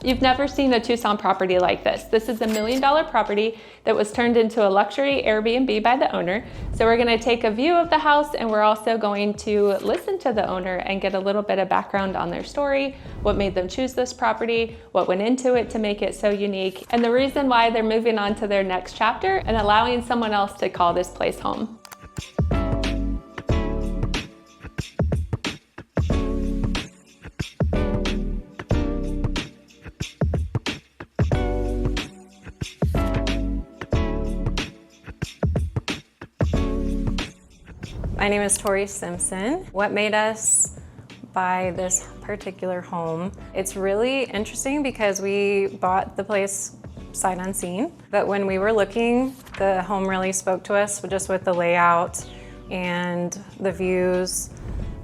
You've never seen a Tucson property like this. This is a $1 million property that was turned into a luxury Airbnb by the owner. So we're gonna take a view of the house, and we're also going to listen to the owner and get a little bit of background on their story, what made them choose this property, what went into it to make it so unique, and the reason why they're moving on to their next chapter and allowing someone else to call this place home. My name is Tori Simpson. What made us buy this particular home? It's really interesting because we bought the place sight unseen, but when we were looking, the home really spoke to us just with the layout and the views,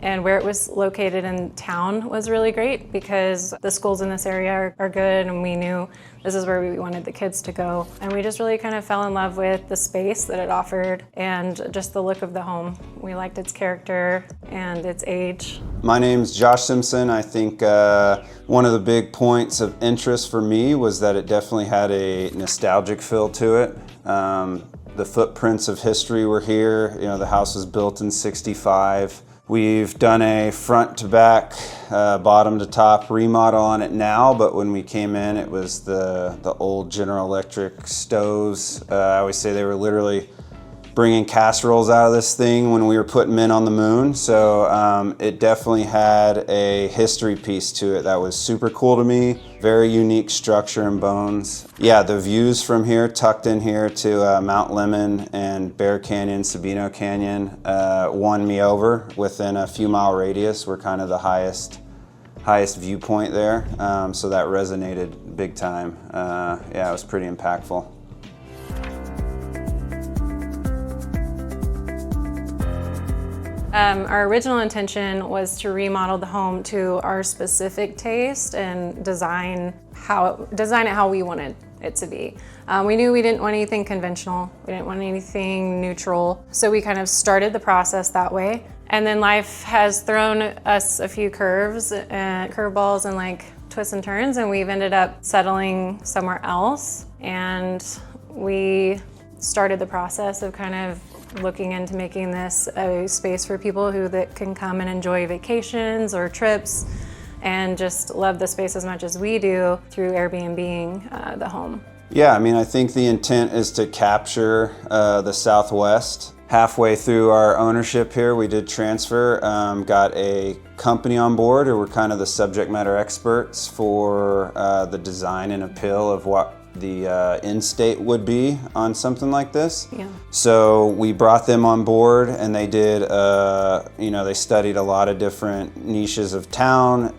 and where it was located in town was really great because the schools in this area are good, and we knew this is where we wanted the kids to go. And we just really kind of fell in love with the space that it offered and just the look of the home. We liked its character and its age. My name's Josh Simpson. I think one of the big points of interest for me was that it definitely had a nostalgic feel to it. The footprints of history were here. You know, the house was built in '65. We've done a front to back, bottom to top remodel on it now, but when we came in, it was the old General Electric stoves. I always say they were literally bringing casseroles out of this thing when we were putting men on the moon. So it definitely had a history piece to it that was super cool to me. Very unique structure and bones. Yeah, the views from here, tucked in here to Mount Lemmon and Bear Canyon, Sabino Canyon, won me over. Within a few mile radius, we're kind of the highest viewpoint there. So that resonated big time. Yeah, it was pretty impactful. Our original intention was to remodel the home to our specific taste and design it how we wanted it to be. We knew we didn't want anything conventional. We didn't want anything neutral. So we kind of started the process that way. And then life has thrown us a few curveballs and like twists and turns, and we've ended up settling somewhere else. And we started the process of kind of looking into making this a space for people that can come and enjoy vacations or trips and just love the space as much as we do through Airbnb-ing the home. Yeah, I mean, I think the intent is to capture the Southwest. Halfway through our ownership here, we did transfer, got a company on board who were kind of the subject matter experts for the design and appeal of what the in-state would be on something like this. Yeah. So we brought them on board, and they did, they studied a lot of different niches of town,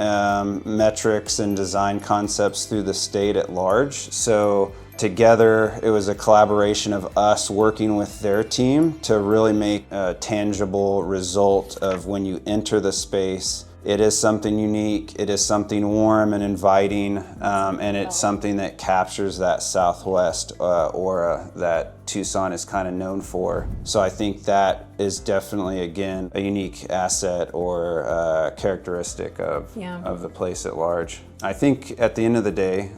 metrics and design concepts through the state at large. So together, it was a collaboration of us working with their team to really make a tangible result of when you enter the space. It is something unique, it is something warm and inviting, and it's something that captures that Southwest aura that Tucson is kind of known for. So I think that is definitely, again, a unique asset or characteristic of the place at large. I think at the end of the day,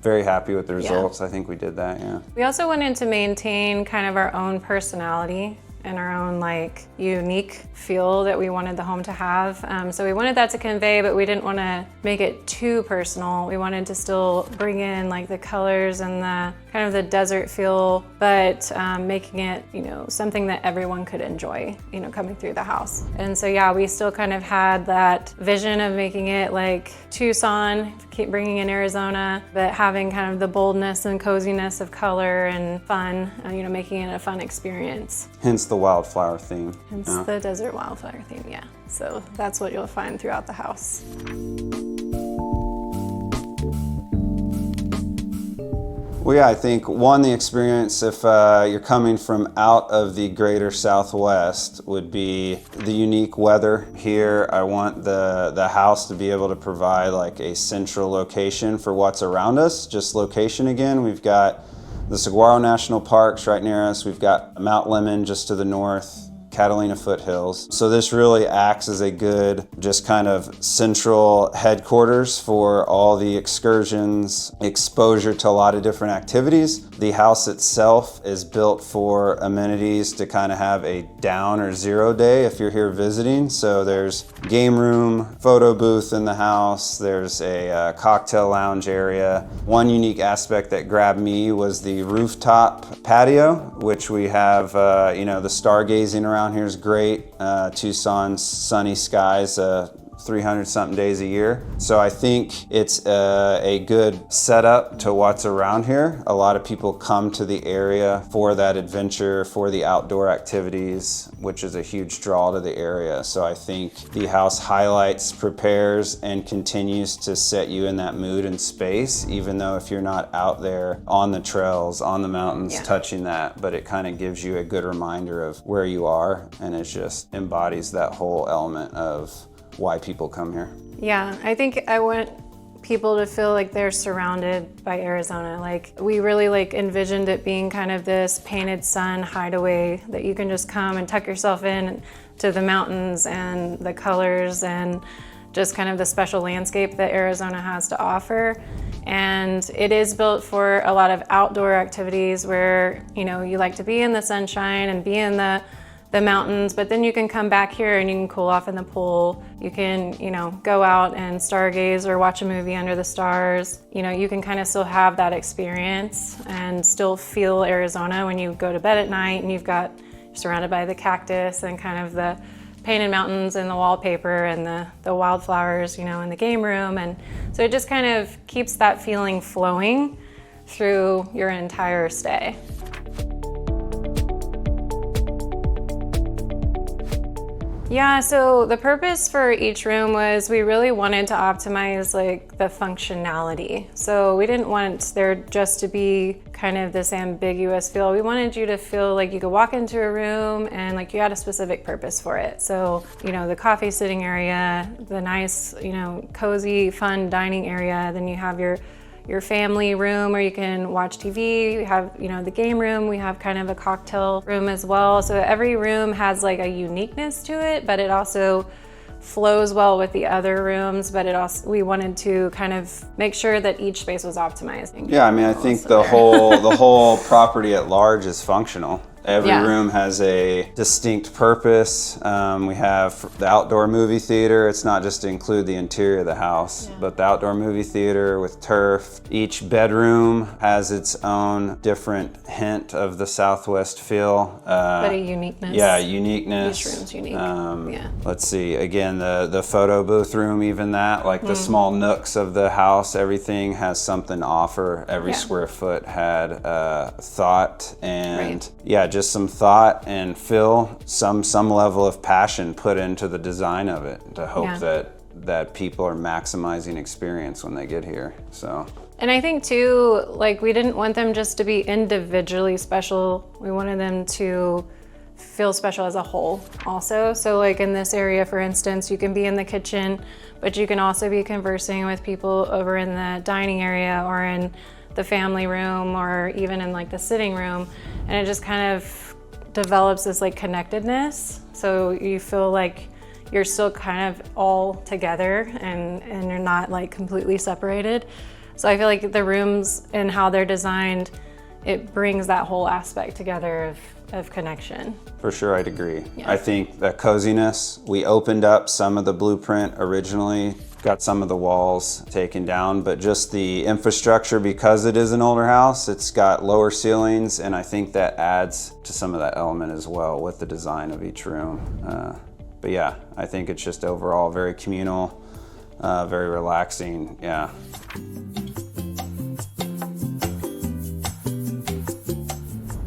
very happy with the results. I think we did that, yeah. We also wanted to maintain kind of our own personality and our own like unique feel that we wanted the home to have. So we wanted that to convey, but we didn't want to make it too personal. We wanted to still bring in like the colors and the kind of the desert feel, but making it, something that everyone could enjoy, coming through the house. And so yeah, we still kind of had that vision of making it like Tucson, keep bringing in Arizona, but having kind of the boldness and coziness of color and fun, making it a fun experience. Hence the wildflower theme. Hence the desert wildflower theme, yeah. So that's what you'll find throughout the house. Well, yeah, I think the experience, if you're coming from out of the greater Southwest, would be the unique weather here. I want the house to be able to provide like a central location for what's around us. Just location again. We've got the Saguaro National Parks right near us. We've got Mount Lemmon just to the north. Catalina foothills. So this really acts as a good, just kind of central headquarters for all the excursions, exposure to a lot of different activities. The house itself is built for amenities to kind of have a down or zero day if you're here visiting. So there's game room, photo booth in the house, there's a cocktail lounge area. One unique aspect that grabbed me was the rooftop patio, which we have, the stargazing around here is great. Tucson's sunny skies, 300 something days a year. So I think it's a good setup to what's around here. A lot of people come to the area for that adventure, for the outdoor activities, which is a huge draw to the area. So I think the house highlights, prepares, and continues to set you in that mood and space, even though if you're not out there on the trails, on the mountains, touching that, but it kind of gives you a good reminder of where you are, and it just embodies that whole element of why people come here. Yeah, I think I want people to feel like they're surrounded by Arizona. Like, we really envisioned it being kind of this painted sun hideaway that you can just come and tuck yourself in to the mountains and the colors and just kind of the special landscape that Arizona has to offer. And it is built for a lot of outdoor activities where, you like to be in the sunshine and be in the mountains, but then you can come back here and you can cool off in the pool. You can, go out and stargaze or watch a movie under the stars. You can kind of still have that experience and still feel Arizona when you go to bed at night and you're surrounded by the cactus and kind of the painted mountains and the wallpaper and the wildflowers, in the game room. And so it just kind of keeps that feeling flowing through your entire stay. Yeah, so the purpose for each room was we really wanted to optimize the functionality. So we didn't want there just to be kind of this ambiguous feel. We wanted you to feel like you could walk into a room and you had a specific purpose for it. So, the coffee sitting area, the nice, cozy, fun dining area. Then you have your family room where you can watch TV. We have, the game room. We have kind of a cocktail room as well. So every room has a uniqueness to it, but it also flows well with the other rooms. But we wanted to kind of make sure that each space was optimized. Yeah, I think the whole property at large is functional. Every room has a distinct purpose. We have the outdoor movie theater. It's not just to include the interior of the house, but the outdoor movie theater with turf. Each bedroom has its own different hint of the Southwest feel. But a uniqueness. Yeah, uniqueness. Each room's unique. Let's see, again, the photo booth room, even that, the small nooks of the house, everything has something to offer. Every square foot had thought and just some thought and some level of passion put into the design of it to hope that people are maximizing experience when they get here. So. And I think too, we didn't want them just to be individually special. We wanted them to feel special as a whole also. So in this area, for instance, you can be in the kitchen, but you can also be conversing with people over in the dining area or in the family room or even in the sitting room. And it just kind of develops this connectedness. So you feel like you're still kind of all together and you're not completely separated. So I feel like the rooms and how they're designed, it brings that whole aspect together of connection. For sure, I'd agree. I think the coziness, we opened up some of the blueprint originally, got some of the walls taken down, but just the infrastructure, because it is an older house, it's got lower ceilings, and I think that adds to some of that element as well with the design of each room. But yeah, I think it's just overall very communal, very relaxing,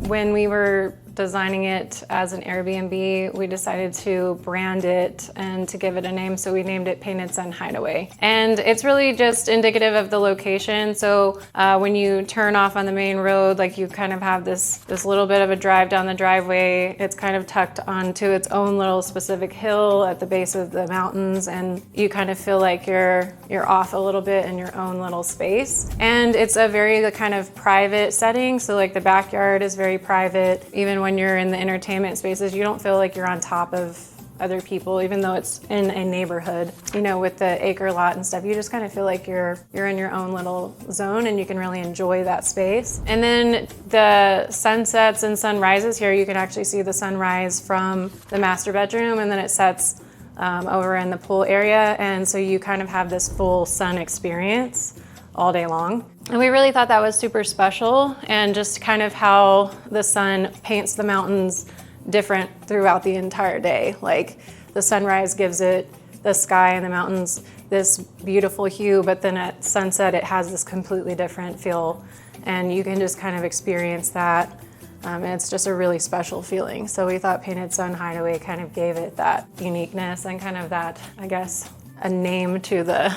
When we were designing it as an Airbnb, we decided to brand it and to give it a name, so we named it Painted Sun Hideaway. And it's really just indicative of the location. So when you turn off on the main road, you kind of have this little bit of a drive down the driveway. It's kind of tucked onto its own little specific hill at the base of the mountains, and you kind of feel like you're off a little bit in your own little space. And it's a very kind of private setting, so the backyard is very private. Even when you're in the entertainment spaces, you don't feel like you're on top of other people, even though it's in a neighborhood, you know, with the acre lot and stuff. You just kind of feel like you're in your own little zone, and you can really enjoy that space. And then the sunsets and sunrises here, you can actually see the sunrise from the master bedroom, and then it sets over in the pool area. And so you kind of have this full sun experience all day long. And we really thought that was super special, and just kind of how the sun paints the mountains different throughout the entire day. Like the sunrise gives it, the sky and the mountains, this beautiful hue, but then at sunset it has this completely different feel, and you can just kind of experience that. And it's just a really special feeling. So we thought Painted Sun Hideaway kind of gave it that uniqueness and kind of that, I guess, a name to the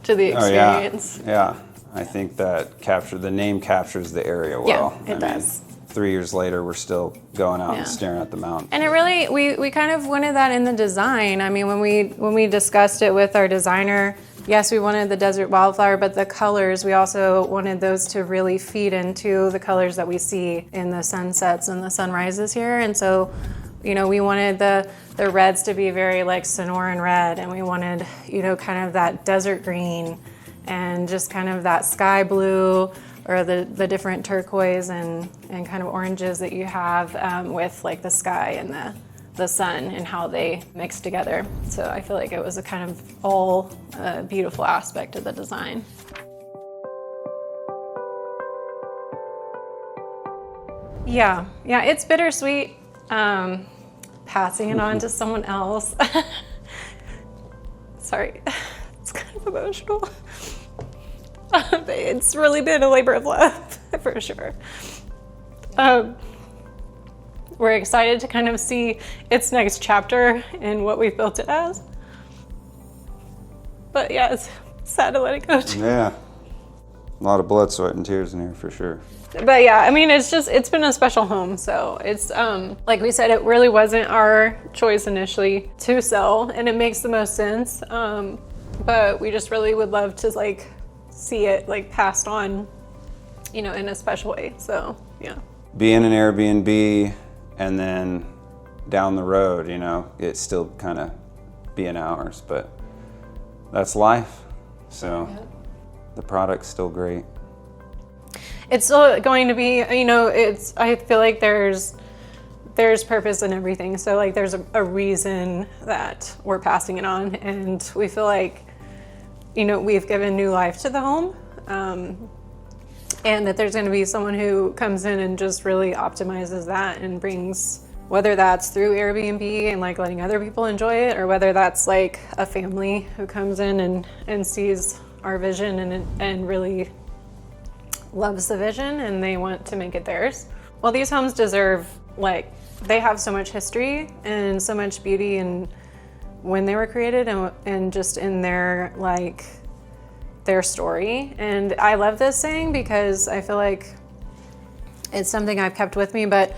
experience. Oh, yeah. I think that the name captures the area well. Yeah, it does. 3 years later, we're still going out and staring at the mountain. And it really, we kind of wanted that in the design. I mean, when we discussed it with our designer, yes, we wanted the desert wildflower, but the colors, we also wanted those to really feed into the colors that we see in the sunsets and the sunrises here. And so, you know, we wanted the reds to be very like Sonoran red, and we wanted, you know, kind of that desert green and just kind of that sky blue, or the different turquoise and kind of oranges that you have with like the sky and the sun and how they mix together. So I feel like it was a kind of all beautiful aspect of the design. Yeah, it's bittersweet passing it on to someone else. Sorry, it's kind of emotional. It's really been a labor of love, for sure. We're excited to kind of see its next chapter and what we've built it as. But yeah, it's sad to let it go too. Yeah, a lot of blood, sweat, and tears in here for sure. But yeah, I mean, it's been a special home. So it's, like we said, it really wasn't our choice initially to sell, and it makes the most sense. But we just really would love to like see it like passed on, you know, in a special way. So yeah. Be in an Airbnb, and then down the road, you know, it still kind of being ours, but that's life. So the product's still great. It's still going to be, you know, I feel like there's purpose in everything. So like there's a reason that we're passing it on, and we feel like, you know, we've given new life to the home, and that there's going to be someone who comes in and just really optimizes that and brings, whether that's through Airbnb and like letting other people enjoy it, or whether that's like a family who comes in and sees our vision and really loves the vision and they want to make it theirs. Well, these homes deserve, like, they have so much history and so much beauty and when they were created and just in their, like, their story. And I love this saying because I feel like it's something I've kept with me, but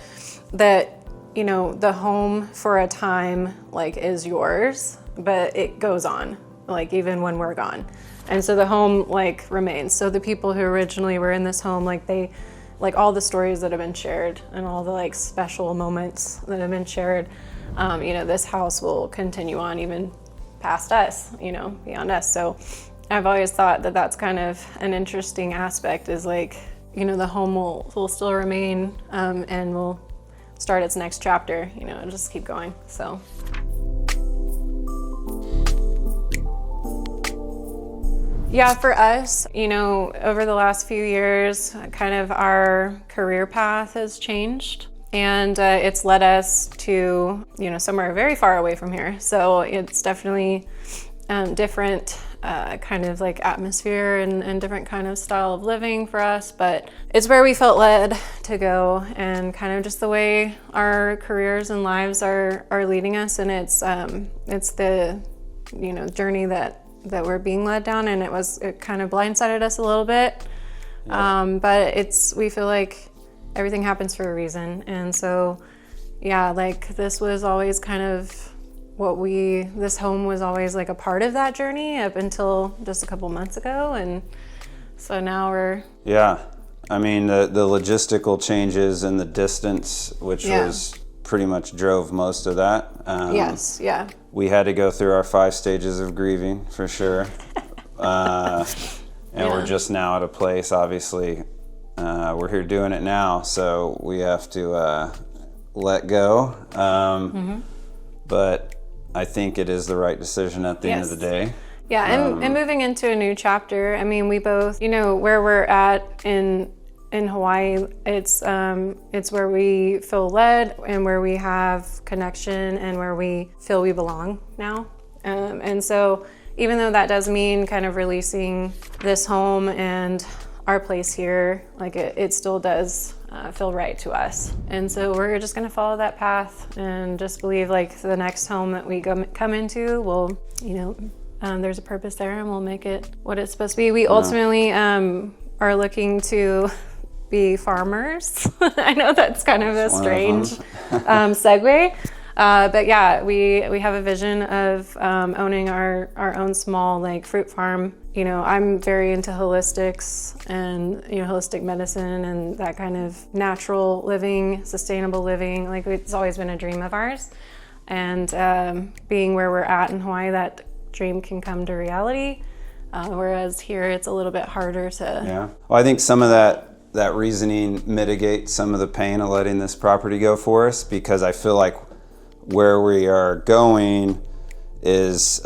that, you know, the home for a time, like, is yours, but it goes on, like, even when we're gone. And so the home, like, remains. So the people who originally were in this home, like, they, like, all the stories that have been shared and all the, like, special moments that have been shared, you know, this house will continue on even past us, you know, beyond us. So I've always thought that that's kind of an interesting aspect, is like, you know, the home will still remain, and will start its next chapter, you know, and just keep going. So. Yeah, for us, you know, over the last few years, kind of our career path has changed, and it's led us to, you know, somewhere very far away from here. So it's definitely different kind of like atmosphere and different kind of style of living for us, but it's where we felt led to go and kind of just the way our careers and lives are leading us. And it's the, you know, journey that we're being led down, and it kind of blindsided us a little bit. Yeah. But we feel like everything happens for a reason. And so, yeah, like this was always kind of this home was always like a part of that journey up until just a couple months ago. And so now we're... Yeah, I mean, the logistical changes and the distance, which was pretty much drove most of that. Yes, yeah. We had to go through our 5 stages of grieving for sure. And we're just now at a place, obviously, we're here doing it now, so we have to let go. But I think it is the right decision at the end of the day. Yeah, and moving into a new chapter. I mean, we both, you know, where we're at in Hawaii, it's where we feel led and where we have connection and where we feel we belong now. And so even though that does mean kind of releasing this home and our place here, like it still does feel right to us. And so we're just gonna follow that path and just believe like the next home that we come into will, you know, there's a purpose there and we'll make it what it's supposed to be. We ultimately are looking to be farmers. I know that's kind of a strange segue. But yeah, we have a vision of owning our own small like fruit farm. You know, I'm very into holistics and, you know, holistic medicine and that kind of natural living, sustainable living. Like it's always been a dream of ours. And being where we're at in Hawaii, that dream can come to reality. Whereas here it's a little bit harder to... Yeah. Well, I think some of that reasoning mitigates some of the pain of letting this property go for us, because I feel like where we are going is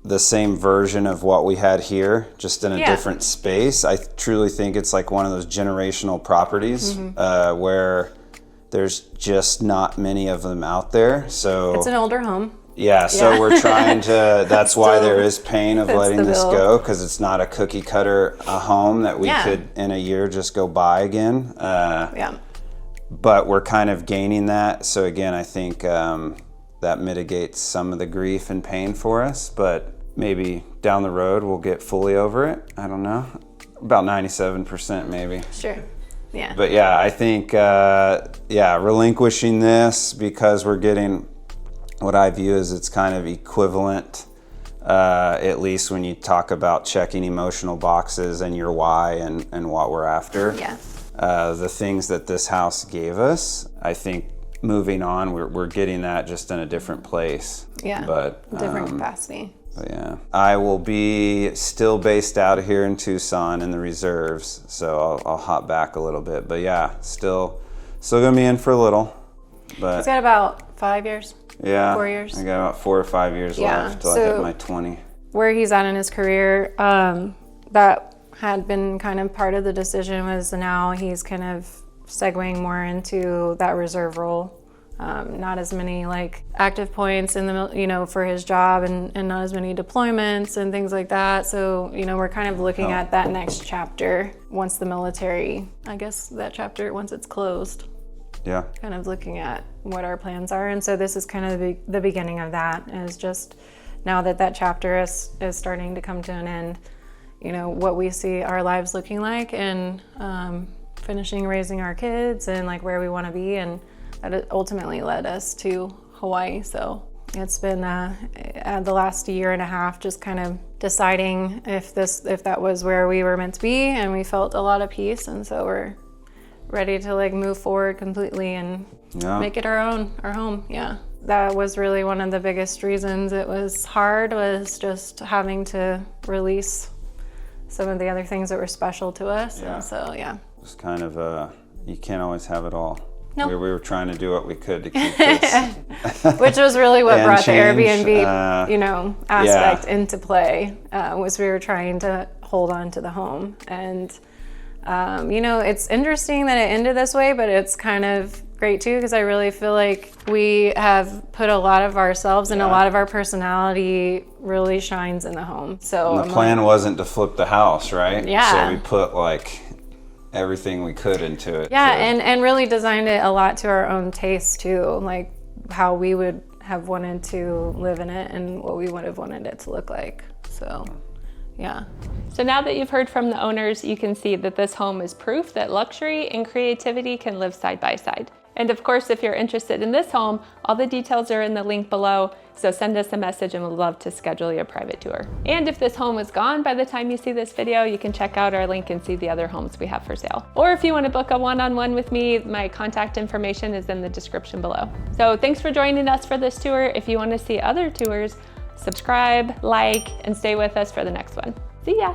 the same version of what we had here, just in a different space. I truly think it's like one of those generational properties where there's just not many of them out there. So it's an older home. Yeah, so we're trying to, that's why there is pain of letting this go, because it's not a cookie cutter home that we could in a year just go buy again. But we're kind of gaining that. So again, I think that mitigates some of the grief and pain for us, but maybe down the road we'll get fully over it. I don't know. About 97% maybe. Sure. Yeah. But yeah, I think, relinquishing this because we're getting what I view as it's kind of equivalent, at least when you talk about checking emotional boxes and your why and what we're after. Yeah. The things that this house gave us, I think moving on, we're getting that just in a different place. Yeah, but different capacity. But yeah, I will be still based out of here in Tucson in the reserves, so I'll hop back a little bit. But yeah, still gonna be in for a little. But it's got about 5 years. Yeah, 4 years. I got about 4 or 5 years left till I hit my 20. Where he's at in his career, that had been kind of part of the decision was now he's kind of segueing more into that reserve role. Not as many like active points in the, you know, for his job and not as many deployments and things like that. So, you know, we're kind of looking at that next chapter once the military, I guess that chapter, once it's closed. Yeah. Kind of looking at what our plans are. And so this is kind of the beginning of that, is just now that chapter is starting to come to an end, you know, what we see our lives looking like and finishing raising our kids and like where we want to be. And that ultimately led us to Hawaii. So it's been the last year and a half just kind of deciding if that was where we were meant to be, and we felt a lot of peace. And so we're ready to like move forward completely and make it our home. Yeah. That was really one of the biggest reasons it was hard, was just having to release some of the other things that were special to us. Yeah. And so, yeah. It's kind of, you can't always have it all. Nope. We were trying to do what we could to keep this. Which was really what brought change, the Airbnb, aspect into play, was we were trying to hold on to the home. And, it's interesting that it ended this way, but it's kind of great too, because I really feel like we have put a lot of ourselves and a lot of our personality really shines in the home. So and the plan wasn't to flip the house, right? Yeah. So we put like everything we could into it. Yeah, and really designed it a lot to our own taste too, like how we would have wanted to live in it and what we would have wanted it to look like. So, yeah. So now that you've heard from the owners, you can see that this home is proof that luxury and creativity can live side by side. And of course, if you're interested in this home, all the details are in the link below. So send us a message and we'd love to schedule you a private tour. And if this home is gone by the time you see this video, you can check out our link and see the other homes we have for sale. Or if you want to book a one-on-one with me, my contact information is in the description below. So thanks for joining us for this tour. If you want to see other tours, subscribe, like, and stay with us for the next one. See ya.